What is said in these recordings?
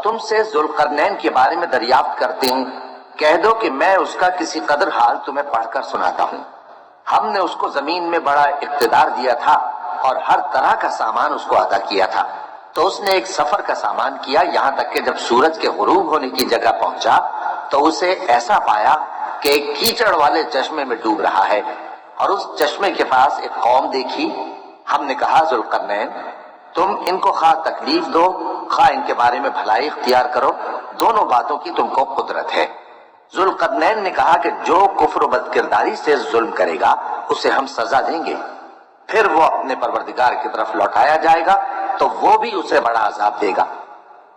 تم سے ذوالقرنین کے بارے میں دریافت کرتے ہیں، کہہ دو کہ میں اس کا کسی قدر حال تمہیں پڑھ کر سناتا ہوں۔ ہم نے اس کو زمین میں بڑا اقتدار دیا تھا اور ہر طرح کا سامان اس کو عطا کیا تھا، تو اس نے ایک سفر کا سامان کیا، یہاں تک کہ جب سورج کے غروب ہونے کی جگہ پہنچا تو اسے ایسا پایا کہ ایک کیچڑ والے چشمے میں ڈوب رہا ہے، اور اس چشمے کے پاس ایک قوم دیکھی۔ ہم نے کہا ذوالقرنین، تم ان کو خواہ تکلیف دو خواہ ان کے بارے میں بھلائی اختیار کرو، دونوں باتوں کی تم کو قدرت ہے۔ ذوالقرنین نے کہا کہ جو کفر و بد کرداری سے ظلم کرے گا اسے ہم سزا دیں گے، پھر وہ اپنے پروردگار کی طرف لوٹایا جائے گا تو وہ بھی اسے بڑا عذاب دے گا،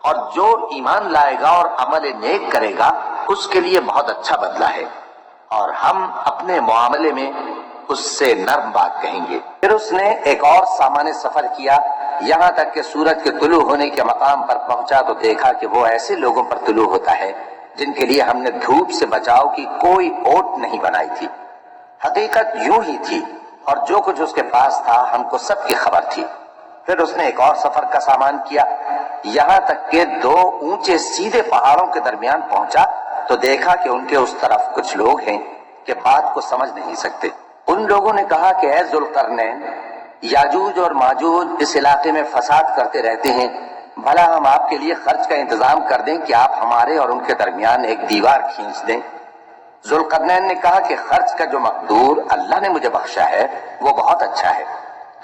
اور جو ایمان لائے گا اور عمل نیک کرے گا اس کے لیے بہت اچھا بدلہ ہے، اور ہم اپنے معاملے میں اس سے نرم بات کہیں گے۔ پھر اس نے ایک اور سامان سفر کیا، یہاں تک کہ سورج کے طلوع ہونے کے مقام پر پہنچا تو دیکھا کہ وہ ایسے لوگوں پر طلوع ہوتا ہے جن کے لیے ہم نے دھوپ سے بچاؤ کی کوئی اوٹ نہیں بنائی تھی۔ حقیقت یوں ہی تھی، اور جو کچھ اس کے پاس تھا ہم کو سب کی خبر تھی۔ پھر اس نے ایک اور سفر کا سامان کیا، یہاں تک کہ دو اونچے سیدھے پہاڑوں کے درمیان پہنچا تو دیکھا کہ ان کے اس طرف کچھ لوگ ہیں کہ بات کو سمجھ نہیں سکتے۔ ان لوگوں نے کہا کہ اے ذوالقرنین، یاجوج اور ماجوج اس علاقے میں فساد کرتے رہتے ہیں، بھلا ہم آپ کے لیے خرچ کا انتظام کر دیں کہ آپ ہمارے اور ان کے درمیان ایک دیوار کھینچ دیں۔ ذوالقرنین نے کہا کہ خرچ کا جو مقدور اللہ نے مجھے بخشا ہے وہ بہت اچھا ہے،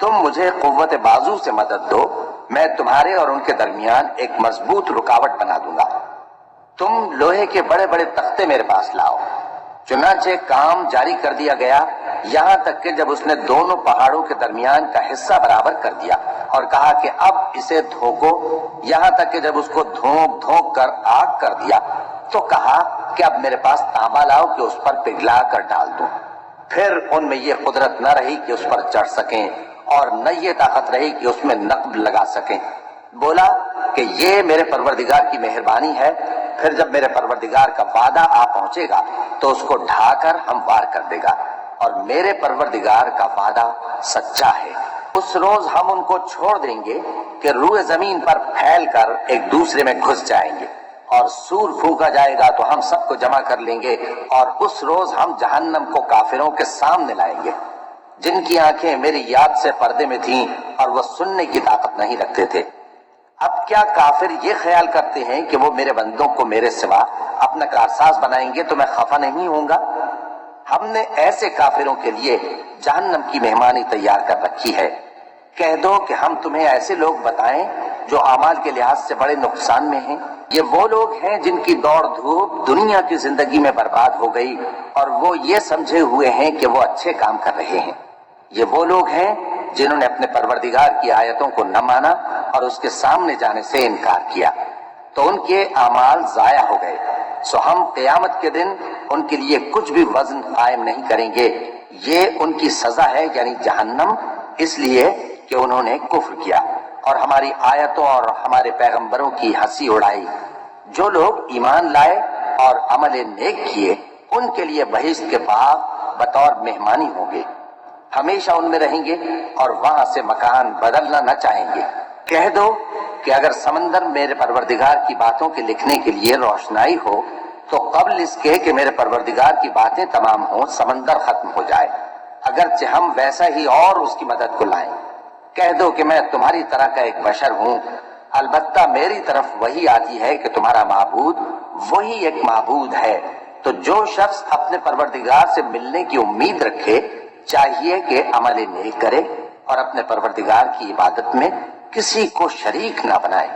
تم مجھے قوت بازو سے مدد دو، میں تمہارے اور ان کے درمیان ایک مضبوط رکاوٹ بنا دوں گا۔ تم لوہے کے بڑے بڑے تختے میرے پاس لاؤ۔ چنانچہ کام جاری کر دیا گیا، یہاں تک کہ جب اس نے دونوں پہاڑوں کے درمیان کا حصہ برابر کر دیا اور کہا کہ اب اسے دھوکو، یہاں تک کہ جب اس کو دھونک دھونک کر آگ کر دیا تو کہا کہ اب میرے پاس تانبا لاؤ کہ اس پر پگھلا کر ڈال دوں۔ پھر ان میں یہ قدرت نہ رہی کہ اس پر چڑھ سکیں، اور نہ یہ طاقت رہی کہ اس میں نقب لگا سکیں۔ بولا کہ یہ میرے پروردگار کی مہربانی ہے، پھر جب میرے پروردگار کا وعدہ آ پہنچے گا تو اس کو ڈھا کر ہموار کر دے گا، اور میرے پروردگار کا وعدہ سچا ہے۔ اس روز ہم ان کو چھوڑ دیں گے کہ روئے زمین پر پھیل کر ایک دوسرے میں گھس جائیں گے، اور سور پھونکا جائے گا تو ہم سب کو جمع کر لیں گے، اور اس روز ہم جہنم کو کافروں کے سامنے لائیں گے جن کی آنکھیں میری یاد سے پردے میں تھیں اور وہ سننے کی طاقت نہیں رکھتے تھے۔ اب کیا کافر یہ خیال کرتے ہیں کہ وہ میرے بندوں کو میرے سوا اپنا کارساز بنائیں گے تو میں خفا نہیں ہوں گا؟ ہم نے ایسے کافروں کے لیے جہنم کی مہمانی تیار کر رکھی ہے۔ کہہ دو کہ ہم تمہیں ایسے لوگ بتائیں جو اعمال کے لحاظ سے بڑے نقصان میں ہیں۔ یہ وہ لوگ ہیں جن کی دوڑ دھوپ دنیا کی زندگی میں برباد ہو گئی اور وہ یہ سمجھے ہوئے ہیں کہ وہ اچھے کام کر رہے ہیں۔ یہ وہ لوگ ہیں جنہوں نے اپنے پروردگار کی آیتوں کو نہ مانا اور اس کے سامنے جانے سے انکار کیا، تو ان کے اعمال ضائع ہو گئے، سو ہم قیامت کے دن ان کے لیے کچھ بھی وزن قائم نہیں کریں گے۔ یہ ان کی سزا ہے، یعنی جہنم، اس لیے کہ انہوں نے کفر کیا اور ہماری آیتوں اور ہمارے پیغمبروں کی ہنسی اڑائی۔ جو لوگ ایمان لائے اور عمل نیک کیے ان کے لیے بہشت کے باغ بطور مہمانی ہوں گے، ہمیشہ ان میں رہیں گے اور وہاں سے مکان بدلنا نہ چاہیں گے۔ کہہ دو کہ اگر سمندر میرے پروردگار کی باتوں کے لکھنے کے لیے روشنائی ہو تو قبل اس کے کہ میرے پروردگار کی باتیں تمام ہوں سمندر ختم ہو جائے، اگرچہ ہم ویسا ہی اور اس کی مدد کو لائیں۔ کہہ دو کہ میں تمہاری طرح کا ایک بشر ہوں، البتہ میری طرف وہی آتی ہے کہ تمہارا معبود وہی ایک معبود ہے، تو جو شخص اپنے پروردگار سے ملنے کی امید رکھے چاہیے کہ عمل نیک کرے اور اپنے پروردگار کی عبادت میں کسی کو شریک نہ بنائے۔